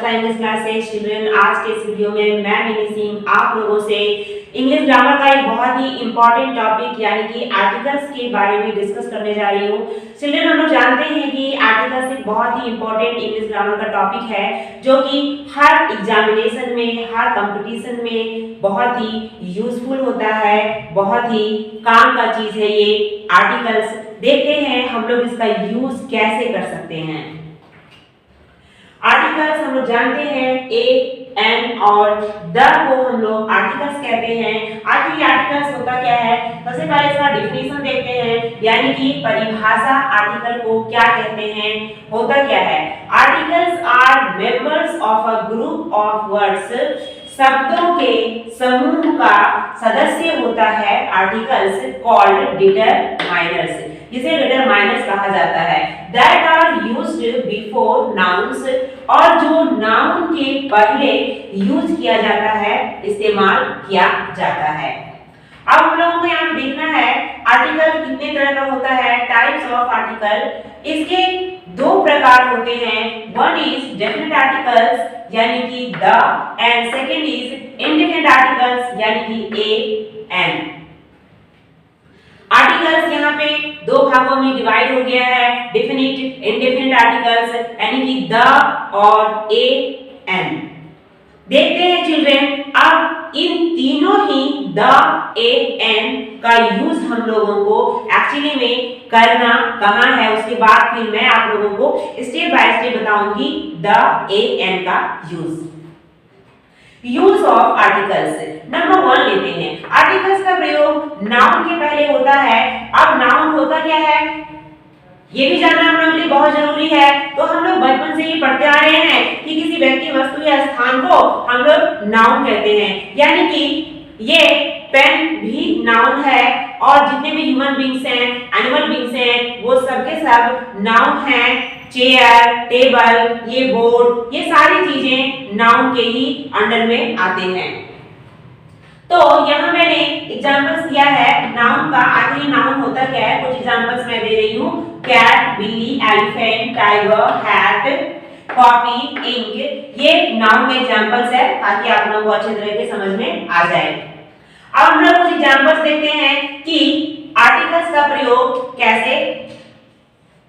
नमस्कार English class से children. आज के इस वीडियो में मैं मिनी सिंह आप लोगों से इंग्लिश ग्रामर का एक बहुत ही इंपॉर्टेंट टॉपिक यानी कि आर्टिकल्स के बारे में डिस्कस करने जा रही हूँ। चिल्ड्रन, हम लोग जानते हैं कि आर्टिकल्स एक बहुत ही इंपॉर्टेंट इंग्लिश ग्रामर का टॉपिक है जो कि हर एग्जामिनेशन में, हर कंपटीशन में बहुत ही यूजफुल होता है, बहुत ही काम का चीज है ये आर्टिकल्स। देखते हैं हम लोग इसका यूज कैसे कर सकते हैं। आर्टिकल्स हम लोग जानते हैं ए, एन और द को हम लोग आर्टिकल्स कहते हैं। आखिर ये आर्टिकल्स होता क्या है? सबसे पहले इसका डिफिनीशन देखते हैं, यानी कि परिभाषा आर्टिकल को क्या कहते हैं, होता क्या है। Articles are members of a group of words, शब्दों के समूह का सदस्य होता है आर्टिकल्स कॉल्ड डिटरमाइनर्स, जिसे डिटरमाइनर्स कहा जाता है। That are used before nouns, और जो नाउन के पहले यूज किया जाता है, इस्तेमाल किया जाता है। अब हम लोगों को यहाँ देखना है आर्टिकल कितने तरह का होता है, टाइप्स ऑफ आर्टिकल। इसके दो प्रकार होते हैं। वन इज डेफिनेट आर्टिकल्स यानी कि the, and second is indefinite articles यानी कि ए, एन। आर्टिकल्स यहाँ पे दो भागों में डिवाइड हो गया है, डेफिनिट, इंडेफिनिट आर्टिकल्स यानी कि द और ए, एन। देखते हैं चिल्ड्रन, अब इन तीनों ही द, ए, एन का यूज हम लोगों को एक्चुअली में करना कहाँ है, उसके बाद फिर मैं आप लोगों को स्टेप बाय स्टेप बताऊंगी द, ए, एन का use. Use of articles number 1 लेते हैं। आर्टिकल्स का प्रयोग नाउन के पहले होता है। अब नाउन होता क्या है ये भी जानना हम लोग के लिए बहुत जरूरी है। तो हम लोग बचपन से ही पढ़ते आ रहे हैं कि किसी व्यक्ति, वस्तु या स्थान को हम लोग नाउन कहते हैं, यानी कि ये पेन भी नाउन है और जितने भी ह्यूमन बींग्स हैं, एनिमल बींग्स हैं, वो सबके सब नाउन हैं। चेयर, टेबल, ये बोर्ड, ये सारी चीजें नाउन के ही अंडर में आते हैं। तो यहाँ मैंने एग्जांपल्स दिया है नाउन का। आखिर नाउन होता क्या है, कुछ एग्जांपल्स मैं दे रही हूँ। कैट, बिल्ली, elephant, tiger, hat, copy, ink, ये नाउन के एग्जांपल्स है ताकि आप लोगों को अच्छे तरह से समझ में आ जाए। अब हम लोग कुछ एग्जांपल्स देखते हैं कि आर्टिकल्स का प्रयोग कैसे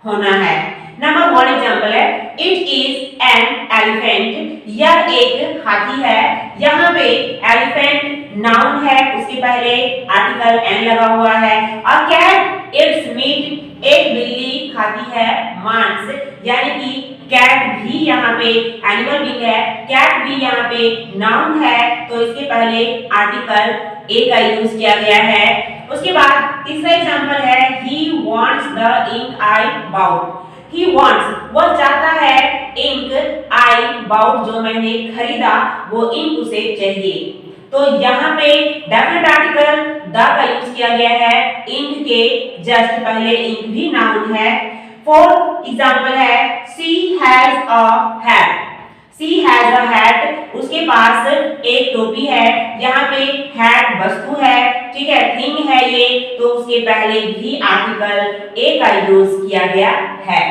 होना है। नंबर 1 एग्जांपल है, इट इज एन एलिफेंट, यह एक हाथी है। यहाँ पे एलिफेंट नाउन है, उसके पहले आर्टिकल एन लगा हुआ है। और कैट इट्स मीट, एक बिल्ली खाती है मांस, यानी कि कैट भी यहाँ पे एनिमल बींग है, कैट भी यहाँ पे नाउन है, तो इसके पहले आर्टिकल ए का यूज किया गया है। उसके बाद तीसरा एग्जांपल है, he wants the ink I bought. He wants, वह चाहता है, इंक, आई बाउट, जो मैंने खरीदा वो इंक उसे चाहिए। तो यहाँ पे डेफिनेट आर्टिकल द का यूज किया गया है, इंक के जस्ट पहले इंक भी नाउन है। फोर्थ एग्जांपल है, she has a hat। she has a hat, उसके पास एक टोपी है। यहाँ पे हैट वस्तु है, ठीक है, थिंग है ये, तो उसके पहले भी आर्टिकल ए का यूज किया गया है।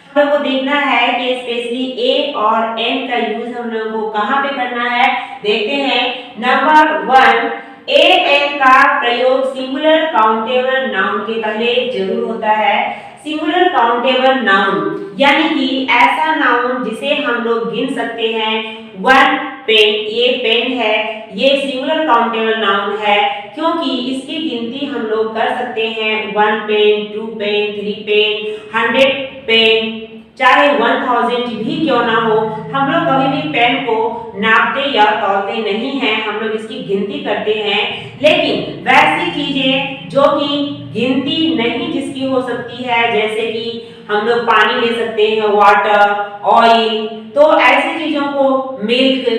हम लोग को देखना है कि स्पेशली ए और एन का यूज हम लोगों को कहाँ पे करना है, देखते हैं। नंबर 1, ए, एन का प्रयोग सिंगुलर काउंटेबल नाउन के पहले जरूर होता है। सिंगुलर काउंटेबल नाउन यानी कि ऐसा नाउन जिसे हम लोग गिन सकते हैं। 1 पेन, ये पेन है, ये सिंगुलर काउंटेबल नाउन है क्योंकि इसकी गिनती हम लोग कर सकते हैं। 1 पेन, 2 पेन, 3 पेन, 100 पेन, चाहे 1000 भी क्यों ना हो, हम लोग कभी भी पेन को नापते या तौलते नहीं हैं, हम लोग इसकी गिनती करते हैं। लेकिन वैसी चीजें जो कि गिनती नहीं जिसकी हो सकती है, जैसे कि हम लोग पानी ले सकते हैं, वाटर, ऑयल, तो ऐसी चीजों को मिल्क,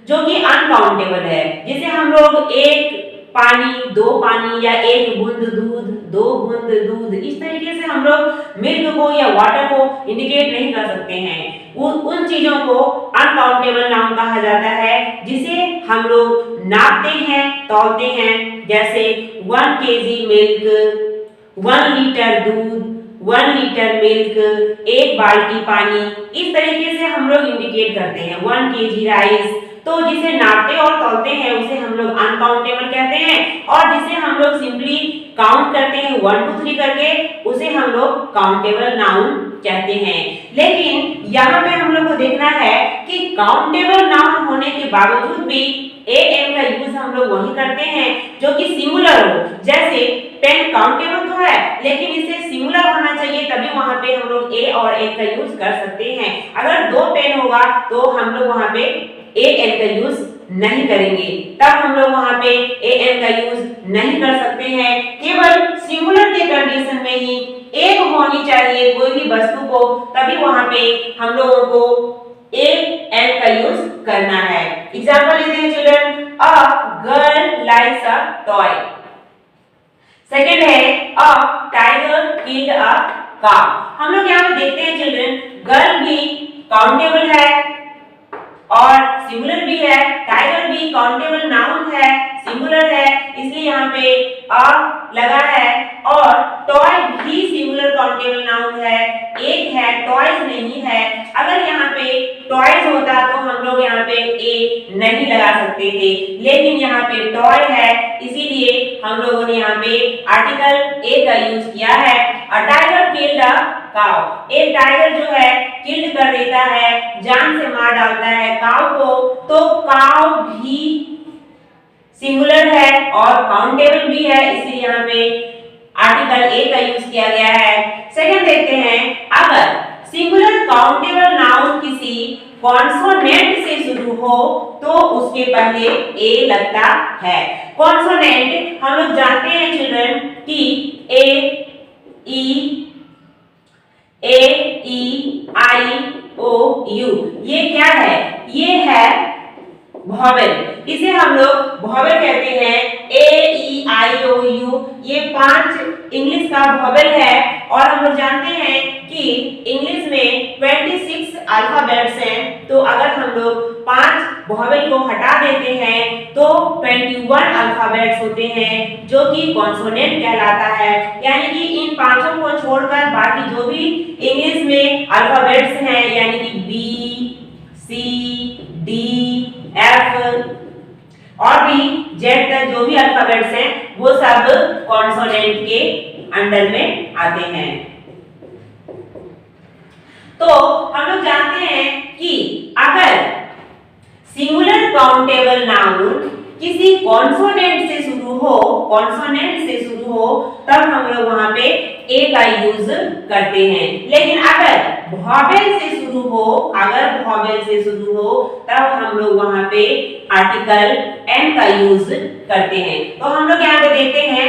जो कि अनकाउंटेबल है, जिसे हम लोग एक पानी, 2 पानी या 1 बूंद दूध, 2 बूंद दूध, इस तरीके से हम लोग मिल्क को या वाटर को इंडिकेट नहीं कर सकते हैं। उन चीजों को अनकाउंटेबल नाउन कहा जाता है जिसे हम लोग नापते हैं, तौलते हैं, जैसे 1 kg मिल्क, 1 लीटर दूध, 1 लीटर मिल्क, 1 बाल्टी पानी, इस तरीके से हम लोग इंडिकेट करते हैं। 1 केजी राइस, तो जिसे नापते और तौलते हैं उसे हम लोग अनकाउंटेबल कहते हैं, और जिसे हम लोग सिंपली काउंट करते हैं 1 2 3 करके, उसे हम लोग काउंटेबल नाउन कहते हैं। लेकिन यहाँ पे हम लोग को देखना है कि काउंटेबल नाउन होने के बावजूद भी am का यूज हम लोग वही करते हैं जो कि सिंगुलर हो। जैसे पेन काउंटेबल तो है, लेकिन इसे सिंगुलर होना चाहिए, तभी वहां पे हम लोग a और m का यूज कर सकते हैं। अगर 2 पेन होगा तो हम लोग वहां पे am का यूज नहीं करेंगे, तब हम लोग वहां पे am का यूज नहीं कर सकते हैं। केवल सिंगुलर के कंडीशन में ही एक होनी चाहिए कोई भी वस्तु को, तभी वहां पे हम लोगों को am का यूज करना है। एग्जांपल लेते हैं children, a girl likes a toy. Second है a tiger killed a cow. हम लोग यहाँ पे देखते हैं चिल्ड्रन, गर्ल भी काउंटेबल है और सिंगुलर भी है, टाइगर भी काउंटेबल नाउन है, सिंगुलर है, इसलिए यहाँ पे अ लगा है, और टॉय भी सिंगुलर काउंटेबल नाउन है, एक है, टॉयज नहीं है। अगर यहाँ पे टॉयज होता तो हम लोग यहाँ पे ए नहीं लगा सकते थे, लेकिन यहाँ पे टॉय है, इसीलिए हम लोगों ने यहाँ पे आर्टिकल ए का यूज किया है। A tiger killed a cow, एक टाइगर जो है किल्ड कर देता है, जान से मार डालता है काउ को, तो काउ भी सिंगुलर है और काउंटेबल भी है, इसलिए यहाँ पे आर्टिकल ए का यूज किया गया है। सेकंड देखते हैं, अगर सिंगुलर काउंटेबल नाउन किसी कॉन्सोनेंट से शुरू हो तो उसके पहले ए लगता है। कॉन्सोनेंट हम लोग जानते हैं चिल्ड्रन कि ए ई आई ओ यू, ये क्या है? ये है वॉवेल, इसे हम लोग वॉवेल कहते हैं। ए ई आई ओ यू, ये 5 इंग्लिश का वॉवेल है, और हम लोग जानते हैं कि इंग्लिश में 26 अल्फाबेट्स हैं, तो अगर हम लोग 5 वॉवेल को हटा देते हैं तो 21 अल्फाबेट्स होते हैं, जो कि कॉन्सोनेंट कहलाता है। यानी कि इन 5 को छोड़कर बाकी जो भी इंग्लिश में अल्फाबेट्स हैं, यानी कि बी, सी, डी, एफ और भी जेड तक जो भी अल्फाबेट्स हैं, वो सब कॉन्सोनेंट के अंडर में आते हैं। तो हम लोग जानते हैं कि अगर सिंगुलर काउंटेबल नाउन किसी कॉन्सोनेंट से शुरू हो, तब हम लोग वहां पे ए का यूज करते हैं। लेकिन अगर वॉवेल से शुरू हो, तब हम लोग वहां पे आर्टिकल एन का यूज करते हैं। तो हम लोग यहाँ पे देखते हैं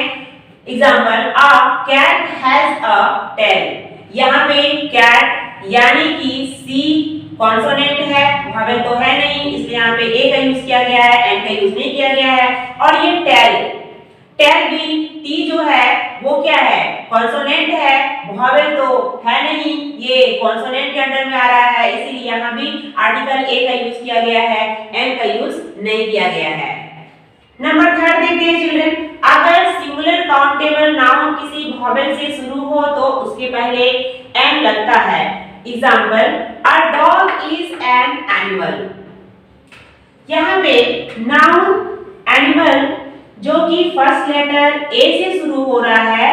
example, a cat has a tail. यहाँ पे कैट यानी कि सी कॉन्सोनेंट है, वॉवेल तो है नहीं, इसलिए यहाँ पे ए का यूज किया गया है, एन का यूज नहीं किया गया है। और ये टेल भी, टी जो है वो क्या है? कॉन्सोनेंट है, वॉवेल तो है नहीं, ये कॉन्सोनेंट के अंडर में आ रहा है, इसीलिए यहाँ भी आर्टिकल ए का यूज किया गया है, एन का यूज नहीं किया गया है। नंबर 3 देखते हैं चिल्ड्रन, अगर सिंगुलर काउंटेबल नाउन किसी वॉवेल से शुरू हो तो उसके पहले एन लगता है। Example, a dog is an animal. यहाँ पे नाउन एनिमल जो कि फर्स्ट लेटर ए से शुरू हो रहा है,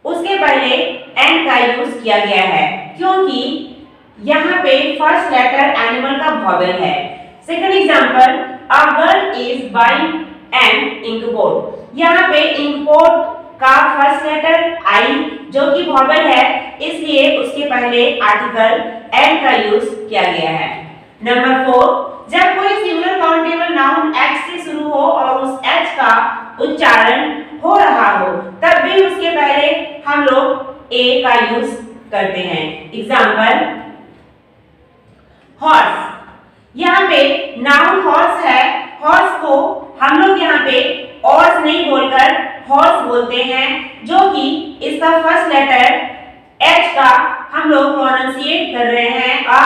उसके पहले एन का यूज किया गया है, क्योंकि यहाँ पे फर्स्ट लेटर एनिमल का वॉवेल है। Second example, a girl is buying an inkpot. यहाँ पे इंकपोर्ट का फर्स्ट लेटर आई जो कि वॉवेल है, इसलिए उसके पहले आर्टिकल एन का यूज किया गया है। नंबर 4, जब कोई सिंगुलर काउंटेबल नाउन एच से शुरू हो और उस एच का उच्चारण हो रहा हो, तब भी उसके पहले हम लोग ए का यूज करते हैं। Example, horse. यहाँ पे नाउन हॉर्स है, हॉर्स को हम लोग यहाँ पे ऑर्स नहीं बोलकर हॉर्स बोलते हैं, जो कि इसका फर्स्ट लेटर एच का हम लोग प्रोनाउंसिएट कर रहे हैं अ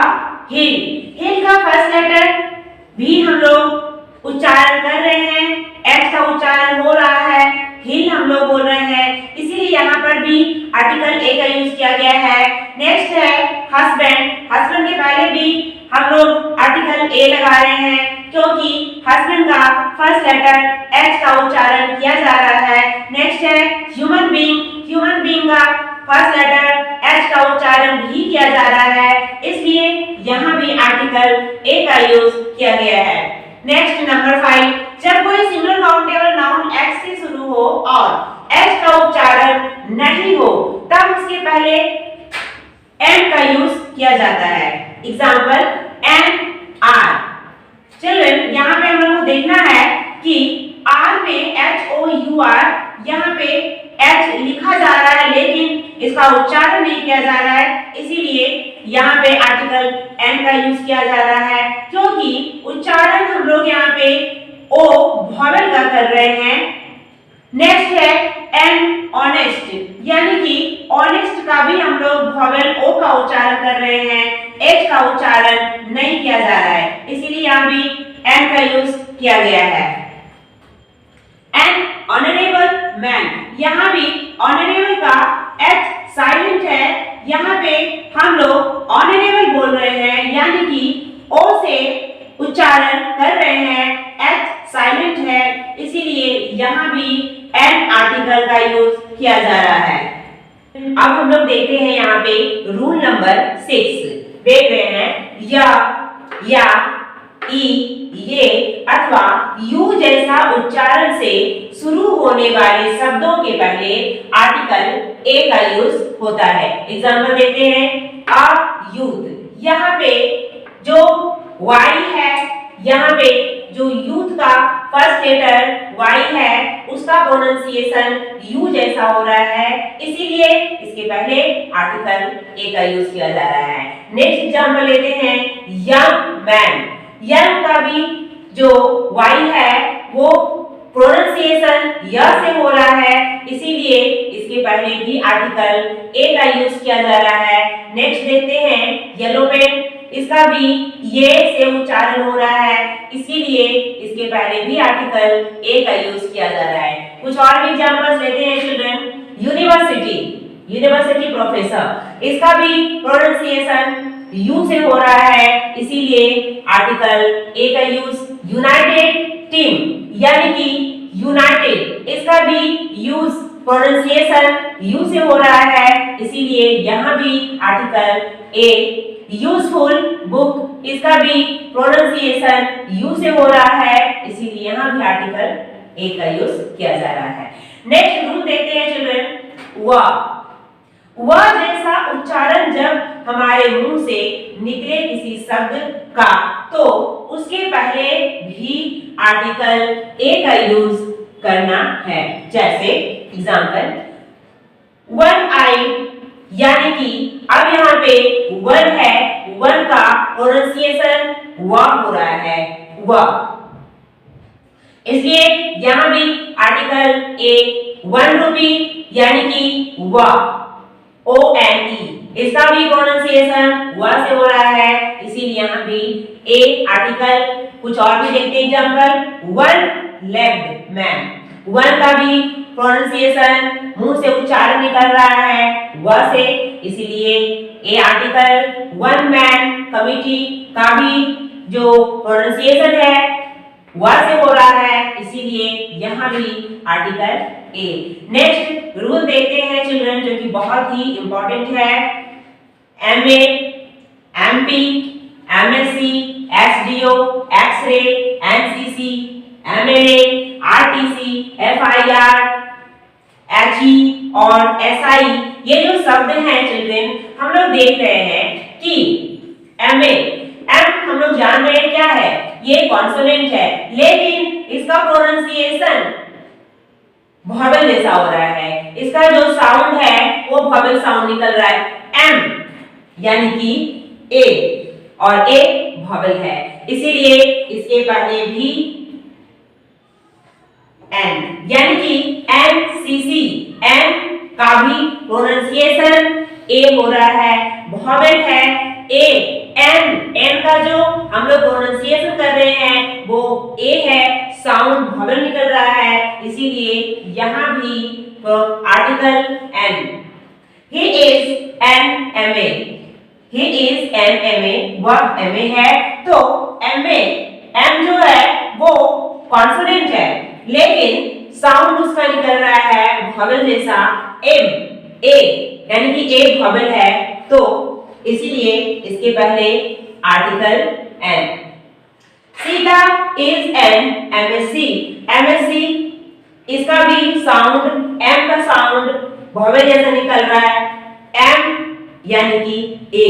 हिल। हिल का फर्स्ट लेटर भी हम लोग उच्चारण कर रहे हैं, एच का उच्चारण हो रहा है, हिल हम लोग बोल रहे हैं, इसीलिए यहाँ पर भी आर्टिकल आर्टिकल ए का यूज किया गया है। नेक्स्ट है हस्बैंड। हस्बैंड के पहले भी हम लोग आर्टिकल ए लगा रहे हैं क्योंकि हस्बैंड का फर्स्ट लेटर एच का उच्चारण किया जा रहा है। नेक्स्ट है ह्यूमन बीइंग। ह्यूमन बीइंग का फर्स्ट लेटर एच का उच्चारण भी किया जा रहा है, इसलिए यहाँ भी आर्टिकल ए का यूज किया गया है। नेक्स्ट नंबर 5, जब कोई सिंगल काउंटेबल नाउन एक्स से शुरू हो और एच का उच्चारण नहीं हो तब उसके पहले एन का यूज किया जाता है। Example N R. चिल्ड्रन यहाँ पे हम लोग को देखना है कि आर में एच ओ यू आर, यहाँ पे एच लिखा जा रहा है लेकिन इसका उच्चारण नहीं किया जा रहा है, इसीलिए यहाँ पे आर्टिकल एन का यूज किया जा रहा है क्योंकि उच्चारण हम लोग यहाँ पे ओ वॉवेल का कर रहे हैं। नेक्स्ट है एन ऑनेस्ट, यानी कि ऑनेस्ट का भी हम लोग वॉवेल ओ का उच्चारण कर रहे हैं, एच का उच्चारण नहीं किया जा रहा है, इसीलिए यहाँ भी एन का यूज किया गया है। एन ऑनरेबल मैन, यहाँ भी ऑनरेबल का एच साइलेंट है, यहाँ पे हम लोग ऑनरेबल बोल रहे हैं यानी कि ओ से उच्चारण कर रहे हैं, एच साइलेंट है, इसीलिए यहाँ भी एन आर्टिकल का यूज किया जा रहा है। अब हम लोग देखते हैं यहाँ पे रूल नंबर 6, देख रहे हैं या ई, ये अथवा यू जैसा उच्चारण से शुरू होने वाले शब्दों के पहले आर्टिकल ए का यूज होता है। एग्जाम्पल देते हैं अ यूथ, यहाँ पे जो वाई है, यहाँ पे जो यूथ का फर्स्ट लेटर वाई है उसका प्रोनाउंसिएशन यू जैसा हो रहा है, इसीलिए इसके पहले आर्टिकल ए का यूज किया जा रहा है। नेक्स्ट एग्जाम्पल लेते हैं यंग मैन। यंग का भी जो वाई है वो प्रोनाउंसिएशन य से हो रहा है, इसीलिए इसके पहले भी आर्टिकल ए का यूज किया जा रहा है। नेक्स्ट देखते हैं येलो पेन, इसका भी ये से उच्चारण हो रहा है, इसीलिए इसके पहले भी आर्टिकल ए का यूज किया जा रहा है। कुछ और भी एग्जांपल्स लेते हैं चिल्ड्रन। यूनिवर्सिटी, यूनिवर्सिटी प्रोफेसर, इसका भी प्रोनाउंसिएशन यू से हो रहा है, इसीलिए आर्टिकल ए का यूज। यूनाइटेड टीम, यानी कि यूनाइटेड, इसका भी यूज प्रोनाउंसिएशन यू से हो रहा है, इसीलिए यहाँ भी आर्टिकल ए। यूजफुल बुक, इसका भी प्रोनाउंसिएशन यू से हो रहा है, इसीलिए यहाँ भी आर्टिकल ए का यूज किया जा रहा है। नेक्स्ट रूल देखते हैं चिल्ड्रन, वह जैसा उच्चारण जब हमारे मुंह से निकले किसी शब्द का तो उसके पहले भी आर्टिकल ए का यूज करना है। जैसे एग्जांपल वन आई, यानी कि अब यहाँ पे वन है, वन का प्रोनाउंसिएशन व हो रहा है, व, इसलिए यहाँ भी आर्टिकल ए। 1 रुपी, यानी कि व, ओ एन ई, इसका भी प्रोनाउंसिएशन व से हो रहा है, इसीलिए यहाँ भी ए आर्टिकल। कुछ और भी देखते हैं example one legged man, one का भी प्रोनाउंसिएशन मुंह से उच्चारण निकल रहा है व से, इसीलिए ए आर्टिकल। वन मैन कमिटी का भी जो प्रोनाउंसिएशन है व से हो रहा है, इसीलिए यहाँ भी आर्टिकल ए। नेक्स्ट रूल देखते हैं चिल्ड्रन जो कि बहुत ही इंपॉर्टेंट है। MA, MP, MSc, SDO, x ray, NCC, MLA, RTC, FIR, HE और एसआई, ये जो शब्द हैं चिल्ड्रन हम लोग देख रहे हैं कि एमए, एम हम लोग जान रहे हैं क्या है, ये कॉन्सोनेंट है, लेकिन इसका प्रोनाउंसिएशन वॉवेल जैसा हो रहा है, इसका जो साउंड है वो वॉवेल साउंड निकल रहा है एम, यानी कि ए, और ए वॉवेल है, इसीलिए इसके पहले भी एन, यानी कि एनसीसी, एन का भी प्रोनाउंसिएशन ए हो रहा है, वॉवेल है ए। एन, एन का जो हम लोग प्रोनाउंसिएशन कर रहे हैं वो ए है, साउंड वॉवेल निकल रहा है, इसीलिए यहाँ भी article an. He is an MA. He is an MA. वह MA है। तो MA, M जो है वो कॉन्सोनेंट है, लेकिन साउंड उसका निकल रहा है वॉवेल जैसा M, A, यानी कि A वॉवेल है, तो इसीलिए इसके पहले article N। Sita is an MSc. MSc इसका भी साउंड M का साउंड वॉवेल जैसा निकल रहा है, M यानी कि A।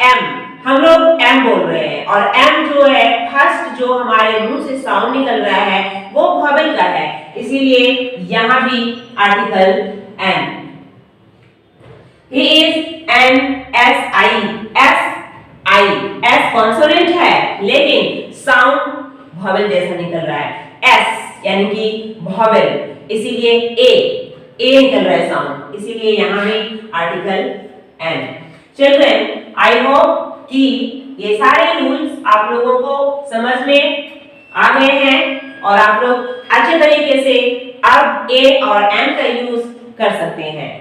M हम लोग M बोल रहे हैं और M जो है फर्स्ट जो हमारे मुंह से साउंड निकल रहा है वो वॉवेल का है, इसीलिए यहां भी article N। He is an SI. S consonant है लेकिन साउंड वॉवेल जैसा निकल रहा है, S यानी कि वॉवेल, इसीलिए A निकल रहा है साउंड, इसीलिए यहां भी article N। Children, I hope कि ये सारे रूल्स आप लोगों को समझ में आ गए हैं और आप लोग अच्छे तरीके से अब A और M का यूज कर सकते हैं।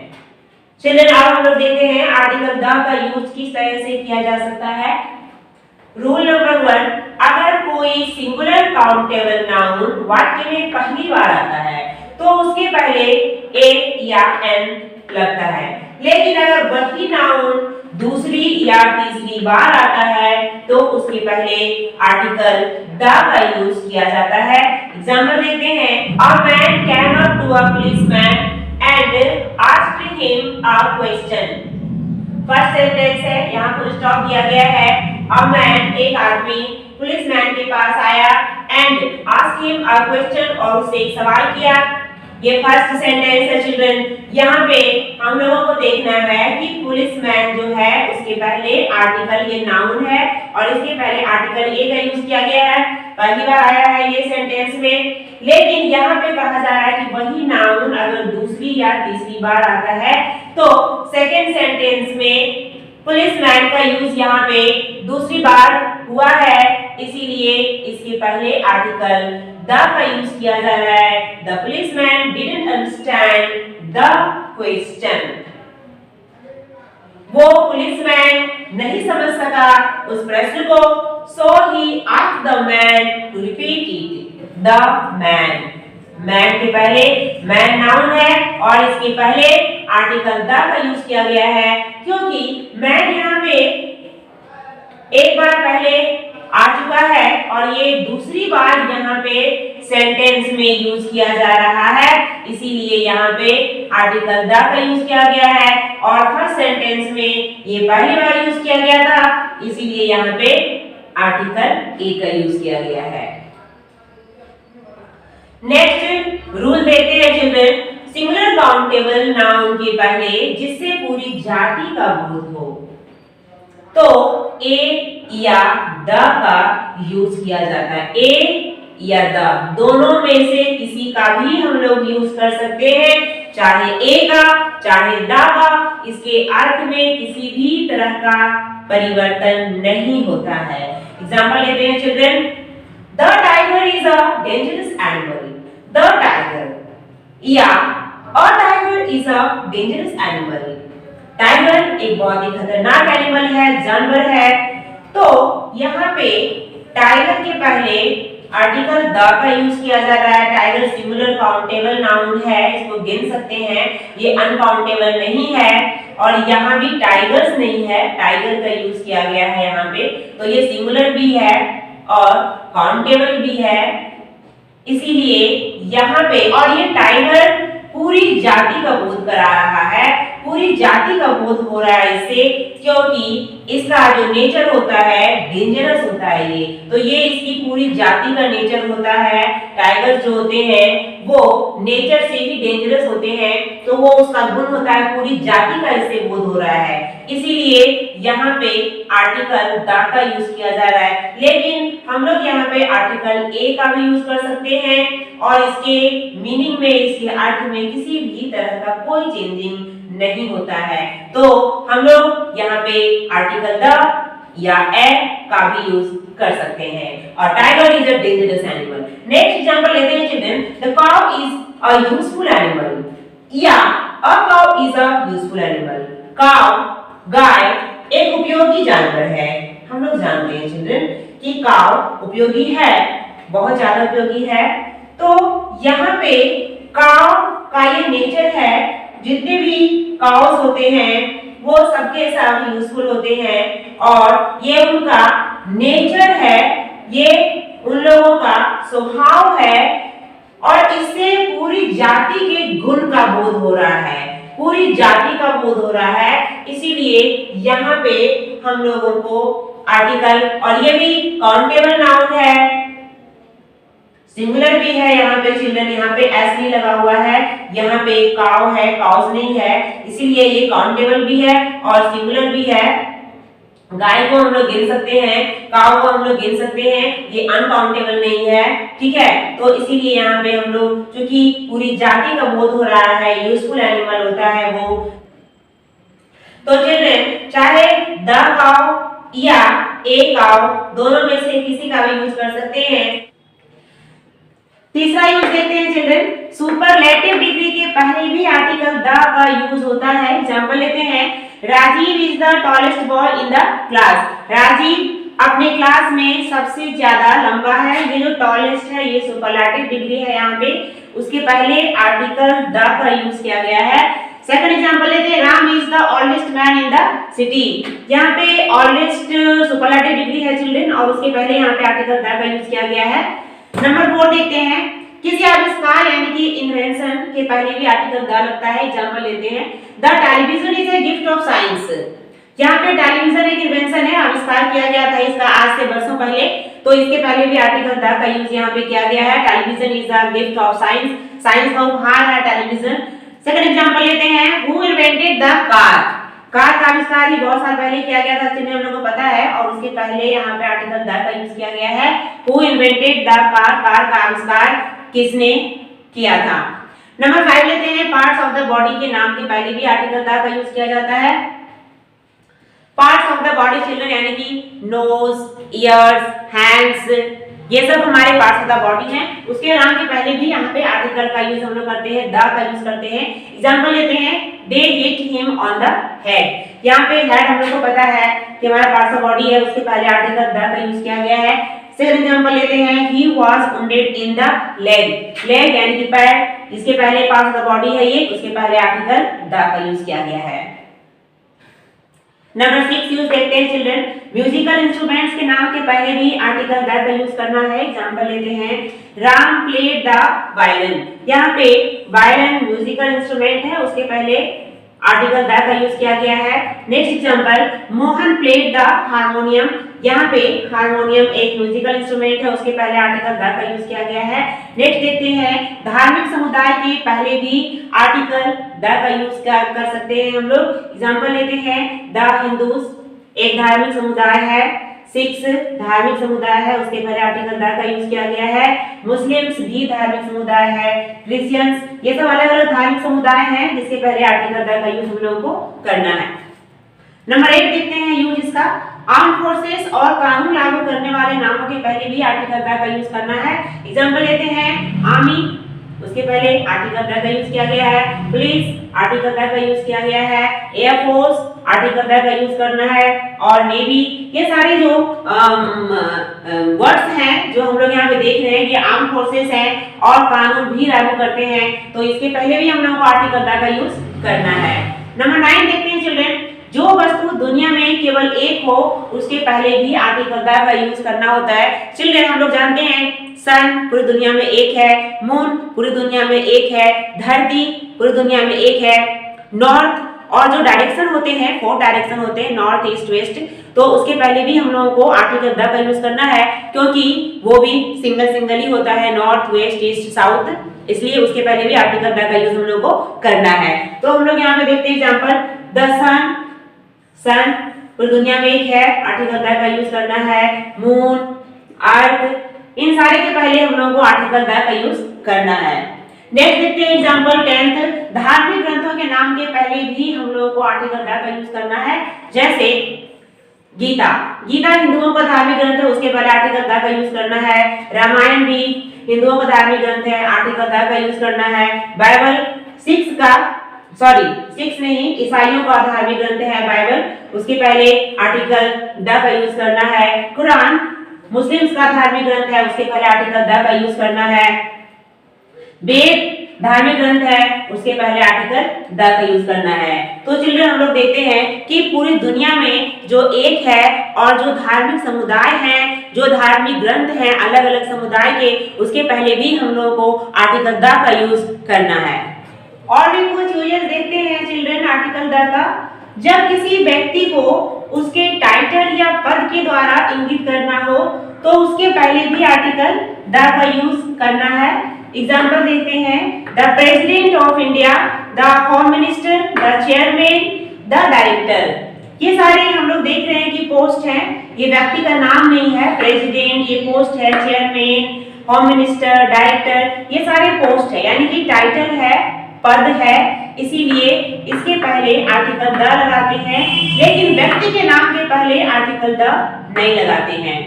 चिल्ड्रन, अब हम लोग देखते हैं आर्टिकल द का यूज किस तरह से किया जा सकता है। रूल नंबर 1, अगर कोई सिंगुलर काउंटेबल नाउन वाक्य में पहली बार आता है तो उसके पहले A या N लगता है, लेकिन अगर वही नाउन दूसरी या तीसरी बार आता है तो उसके पहले आर्टिकल द का यूज किया जाता है। एग्जांपल देखते हैं। A man came up to a policeman and asked him a question. First sentence है, यहाँ पर स्टॉप दिया गया है। अ मैन एक आदमी पुलिसमैन के पास आया and asked him a question और उससे एक सवाल किया। ये फर्स्ट सेंटेंस है चिल्ड्रन। यहाँ पे हम लोगों को देखना है कि पुलिसमैन जो है उसके पहले आर्टिकल ये नाउन है और इसके पहले आर्टिकल ए का यूज किया गया है, पहली बार आया है ये सेंटेंस में। लेकिन यहाँ पे कहा जा रहा है कि वही नाउन अगर दूसरी या तीसरी बार आता है तो सेकेंड सेंटेंस में पुलिसमैन का यूज यहाँ पे दूसरी बार हुआ है, इसीलिए इसके पहले आर्टिकल द का यूज किया जा रहा है। The policeman didn't understand the question. वो पुलिसमैन नहीं समझ सका उस प्रश्न को, so he asked the man to repeat it. The man, man के पहले मैन नाउन है और इसके पहले आर्टिकल द का यूज किया गया है, क्योंकि मैन यहाँ पे एक बार पहले आ चुका है और ये दूसरी बार यहाँ पे सेंटेंस में यूज किया जा रहा है, इसीलिए यहाँ पे आर्टिकल द का यूज किया गया है और फर्स्ट सेंटेंस में ये पहली बार यूज किया गया था, इसीलिए यहाँ पे आर्टिकल ए का यूज किया गया है। नेक्स्ट रूल देखते हैं चिल्ड्रन। सिंगुलर काउंटेबल नाउन के पहले जिससे पूरी जाति का बोध हो तो ए या द का यूज किया जाता है। ए या द दोनों में से किसी का भी हम लोग यूज कर सकते हैं, चाहे ए का चाहे द का, इसके अर्थ में किसी भी तरह का परिवर्तन नहीं होता है। एग्जांपल लेते हैं children. The tiger is a dangerous animal. The tiger या a tiger is a dangerous animal. Tiger एक बहुत ही खतरनाक एनिमल है, जानवर है। तो यहाँ पे टाइगर के पहले आर्टिकल द का यूज किया जा रहा है। टाइगर सिंगुलर काउंटेबल नाउन है, इसको गिन सकते हैं, ये अनकाउंटेबल नहीं है। और यहाँ भी टाइगर्स नहीं है, टाइगर का यूज किया गया है यहाँ पे, तो ये सिंगुलर भी है और काउंटेबल भी है, इसीलिए यहाँ पे। और ये टाइगर पूरी जाति का बोध करा रहा है, पूरी जाति का बोध हो रहा है इससे, क्योंकि इसका जो नेचर होता है डेंजरस होता है ये, तो ये इसकी पूरी जाति का नेचर होता है। टाइगर जो होते हैं वो नेचर से ही डेंजरस होते हैं, तो वो उसका गुण होता है, पूरी जाति का इससे बोध हो रहा है, इसीलिए यहाँ पे आर्टिकल द का यूज किया जा रहा है। लेकिन हम लोग यहाँ पे आर्टिकल ए का भी यूज कर सकते हैं और इसके मीनिंग में, इसके अर्थ में किसी भी तरह का कोई चेंजिंग नहीं होता है, तो हम लोग यहाँ पे आर्टिकल द या ए का भी यूज कर सकते हैं। और tiger is a dangerous animal. Next example लेते हैं children. The cow is a useful animal. या a cow is a useful animal. Cow गाय एक उपयोगी जानवर है। हम लोग जानते हैं चिल्ड्रन कि काउ उपयोगी है, बहुत ज्यादा उपयोगी है। तो यहाँ पे काउ का ये नेचर है, जितने भी काउस होते हैं वो सबके सब यूजफुल होते हैं और ये उनका नेचर है, ये उन लोगों का स्वभाव है और इससे पूरी जाति के गुण का बोध हो रहा है, पूरी जाति का बोध हो रहा है। इसीलिए यहाँ पे हम लोगों को आर्टिकल, और ये भी काउंटेबल नाउन है, सिंगुलर भी है। यहाँ पे चिल्ड्रन, यहाँ पे एस नहीं लगा हुआ है, यहाँ पे काउ है, काउस नहीं है, इसीलिए ये काउंटेबल भी है और सिंगुलर भी है। गाय को हम लोग गिन सकते हैं, काउ को हम लोग गिन सकते हैं, ये अनकाउंटेबल नहीं है, ठीक है। तो इसीलिए यहाँ पे हम लोग, चूंकि पूरी जाति का बोध हो रहा है, यूजफुल एनिमल होता है वो। तो चिल्ड्रन, चाहे द काउ या ए काउ, दोनों में से किसी का भी यूज कर सकते हैं। तीसरा यूज देखते हैं चिल्ड्रन, सुपरलेटिव डिग्री के पहले भी आर्टिकल द का यूज होता है। एग्जांपल लेते हैं, Rajeev is the tallest boy in the class. Rajeev अपने क्लास में सबसे ज्यादा लंबा है। ये जो टॉलेस्ट है ये सुपरलेटिव डिग्री है, यहाँ पे उसके पहले आर्टिकल द का यूज किया गया है। सेकंड एग्जांपल लेते हैं, Ram is the oldest man in the city. यहाँ पे ओल्डेस्ट सुपरलेटिव डिग्री है चिल्ड्रन और उसके पहले यहाँ पे आर्टिकल द का यूज किया गया है। नंबर 4 देखते हैं, किसी आविष्कार यानी कि इन्वेंशन के पहले भी आर्टिकल द लगता है। एग्जांपल लेते हैं, the television is a gift of science. यहाँ पे टेलीविजन एक इन्वेंशन है, आविष्कार किया गया था इसका आज से वर्षों पहले, तो इसके पहले भी आर्टिकल द का यूज यहाँ पे किया गया है। Television is a gift of science, science का उपहार है टेलीविजन। सेकंड एग्जांपल लेते हैं, who invented the car. Car का आविष्कार ही बहुत साल पहले किया गया था, जिन्हें हम लोगों को पता है, और उसके पहले यहाँ पे आर्टिकल द का यूज किया गया है। Who invented the car, car का आविष्कार किसने किया था। नंबर 5 लेते हैं, पार्ट्स ऑफ द बॉडी के नाम के पहले भी आर्टिकल द का यूज किया जाता है। Parts of the body children यानी कि नोज, ईयर्स, हैंड्स, ये सब हमारे पार्ट्स ऑफ द बॉडी हैं। उसके नाम के पहले भी यहाँ पे आर्टिकल का यूज हम लोग करते हैं, द का यूज करते हैं। एग्जांपल लेते हैं, they hit him on the head. यहाँ पे हेड हम लोग को पता है कि हमारा पार्ट्स ऑफ बॉडी है, उसके पहले आर्टिकल द का यूज किया गया है। सेकंड एग्जांपल लेते हैं, he was wounded in the leg. Leg यानी कि पैर, इसके पहले पार्ट्स ऑफ द बॉडी है ये, उसके पहले आर्टिकल द का यूज किया गया है। नंबर 6 यूज देखते हैं चिल्ड्रन, म्यूजिकल इंस्ट्रूमेंट्स के नाम के पहले भी आर्टिकल द का यूज करना है। एग्जांपल लेते हैं, राम प्लेड द वायलिन। यहाँ पे वायलिन म्यूजिकल इंस्ट्रूमेंट है, उसके पहले आर्टिकल द का यूज किया गया है। Next example, Mohan played the harmonium. यहाँ पे हारमोनियम एक म्यूजिकल इंस्ट्रूमेंट है, उसके पहले आर्टिकल द का यूज किया गया है। नेक्स्ट देखते हैं, धार्मिक समुदाय के पहले भी आर्टिकल द का यूज कर सकते हैं हम लोग। एग्जांपल लेते हैं, द हिंदूज एक धार्मिक समुदाय है, सिख्स धार्मिक समुदाय है, उसके पहले आर्टिकल द का यूज किया गया है। मुस्लिम्स भी धार्मिक समुदाय है, क्रिश्चियंस, ये सब अलग अलग धार्मिक समुदाय हैं जिसके पहले आर्टिकल द का यूज हम लोगों को करना है। नंबर 8 देखते हैं यूज इसका, आर्म फोर्सेस और कानून लागू करने वाले नामों के पहले भी आर्टिकल द का यूज करना है। एग्जांपल लेते हैं, आर्मी, उसके पहले आर्टिकल द का यूज किया गया है। पुलिस, आर्टिकल द का यूज किया गया है। एयर फोर्स, आर्टिकल द का यूज करना है। और नेवी, ये सारे जो वर्ड्स हैं जो हम लोग यहाँ पे देख रहे हैं, ये आर्म फोर्सेस हैं और कानून भी लागू करते हैं, तो इसके पहले भी हम लोग को आर्टिकल द का यूज करना है। नंबर 9 देखते हैं चिल्ड्रन, जो वस्तु दुनिया में केवल एक हो उसके पहले भी आर्टिकल द का यूज करना होता है। चिल्ड्रन, हम लोग जानते हैं सन पूरी दुनिया में एक है, मून पूरी दुनिया में एक है, धरती पूरी दुनिया में एक है, नॉर्थ और जो डायरेक्शन होते हैं 4 डायरेक्शन होते हैं, नॉर्थ ईस्ट वेस्ट, तो उसके पहले भी हम लोगों को आर्टिकल द का यूज करना है, क्योंकि वो भी सिंगल ही होता है, नॉर्थ वेस्ट ईस्ट साउथ, इसलिए उसके पहले भी आर्टिकल द का यूज हम लोग को करना है। तो हम लोग यहाँ पे देखते हैं एग्जाम्पल, द सन पूरी दुनिया में एक है, आर्टिकल द का यूज करना है। मून, अर्थ, इन सारे के पहले हम लोगों को आर्टिकल द का यूज करना है। नेक्स्ट देखते हैं एग्जांपल 10th, धार्मिक ग्रंथों के नाम के पहले भी हम लोगों को आर्टिकल द का यूज करना है। जैसे गीता, गीता हिंदुओं का धार्मिक ग्रंथ है, उसके पहले आर्टिकल द का यूज करना है। रामायण भी हिंदुओं का धार्मिक ग्रंथ है, आर्टिकल द का यूज करना है। बाइबल सिक्स नहीं, ईसाइयों का धार्मिक ग्रंथ है बाइबल, उसके पहले आर्टिकल द का यूज करना है। कुरान मुस्लिम्स का धार्मिक ग्रंथ है, उसके पहले आर्टिकल द का यूज करना है। वेद धार्मिक ग्रंथ है, उसके पहले आर्टिकल द का यूज करना है। तो चिल्ड्रन हम लोग देखते हैं कि पूरी दुनिया में जो एक है और जो धार्मिक समुदाय है, जो धार्मिक ग्रंथ है अलग अलग समुदाय के, उसके पहले भी हम लोगों को आर्टिकल द का यूज करना है। और भी कुछ यूजेस देखते हैं चिल्ड्रन आर्टिकल द का। जब किसी व्यक्ति को उसके टाइटल या पद के द्वारा इंगित करना हो तो उसके पहले भी आर्टिकल द का यूज करना है। एग्जाम्पल देखते हैं, the president of India, the home minister, the chairman, the director. ये सारे हम लोग देख रहे हैं कि पोस्ट है, ये व्यक्ति का नाम नहीं है। प्रेसिडेंट ये पोस्ट है, चेयरमैन, होम मिनिस्टर, डायरेक्टर ये सारे पोस्ट है, यानी कि टाइटल है, पद है, इसीलिए इसके पहले आर्टिकल द लगाते हैं, लेकिन व्यक्ति के नाम के पहले आर्टिकल द नहीं लगाते हैं।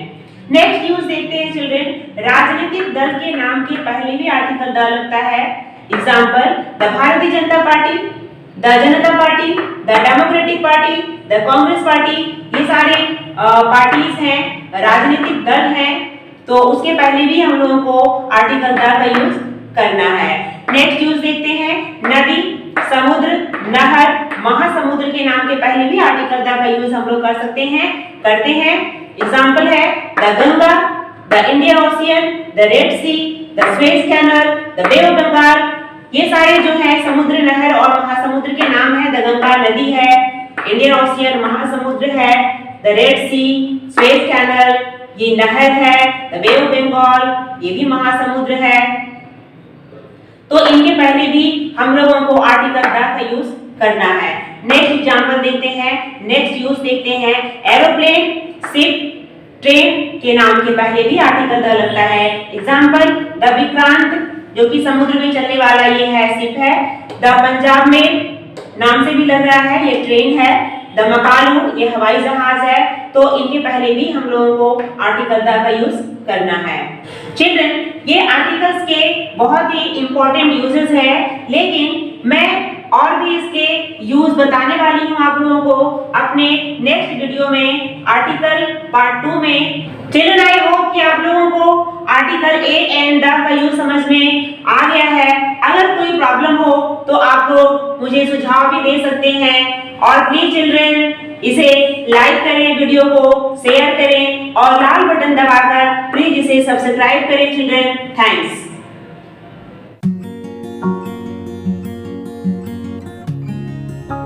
नेक्स्ट यूज देखते हैं चिल्ड्रन, राजनीतिक दल के नाम के पहले भी आर्टिकल द लगता है। Example, the Bharatiya Janata party, the Janata party, the democratic party, the Congress party, ये सारे पार्टीज हैं, राजनीतिक दल हैं, तो उसके पहले भी हम लोगों को आर्टिकल द का यूज करना है। नेक्स्ट यूज देखते हैं, नदी, समुद्र, नहर, महासमुद्र के नाम के पहले भी आर्टिकल द का यूज हम लोग कर सकते हैं, करते हैं। एग्जाम्पल है the Ganga, the Indian Ocean, the Red Sea, the Suez Canal, the Bay of Bengal, ये सारे जो है समुद्र, नहर और महासमुद्र के नाम है। द गंगा नदी है, इंडियन ओशियन महासमुद्र है, the Red Sea, Suez Canal ये नहर है, द बे ऑफ बंगाल ये भी महासमुद्र है। तो इनके पहले भी हम लोगों को आर्टिकल द का यूज करना है। नेक्स्ट एग्जांपल देखते हैं, नेक्स्ट यूज देखते हैं, एरोप्लेन, शिप, ट्रेन के नाम के पहले भी आर्टिकल द लगता है। एग्जांपल, द विक्रांत जो कि समुद्र में चलने वाला ये है, शिप है। द पंजाब में नाम से भी लग रहा है, ये ट्रेन है। द मकालू ये हवाई जहाज है। तो इनके पहले भी हम लोगों को आर्टिकल द का यूज करना है। चिल्ड्रन ये आर्टिकल्स के बहुत ही इंपॉर्टेंट यूजेस है, लेकिन मैं और भी इसके यूज बताने वाली हूँ आप लोगों को अपने नेक्स्ट वीडियो में, आर्टिकल पार्ट 2 में। चिल्ड्रन आई होप कि आप लोगों को आर्टिकल ए एंड द का यूज समझ में आ गया है। अगर कोई प्रॉब्लम हो तो आप लोग मुझे सुझाव भी दे सकते हैं। और प्लीज चिल्ड्रन इसे लाइक करें, वीडियो को शेयर करें और लाल बटन दबाकर प्लीज इसे सब्सक्राइब करें चिल्ड्रन। थैंक्स।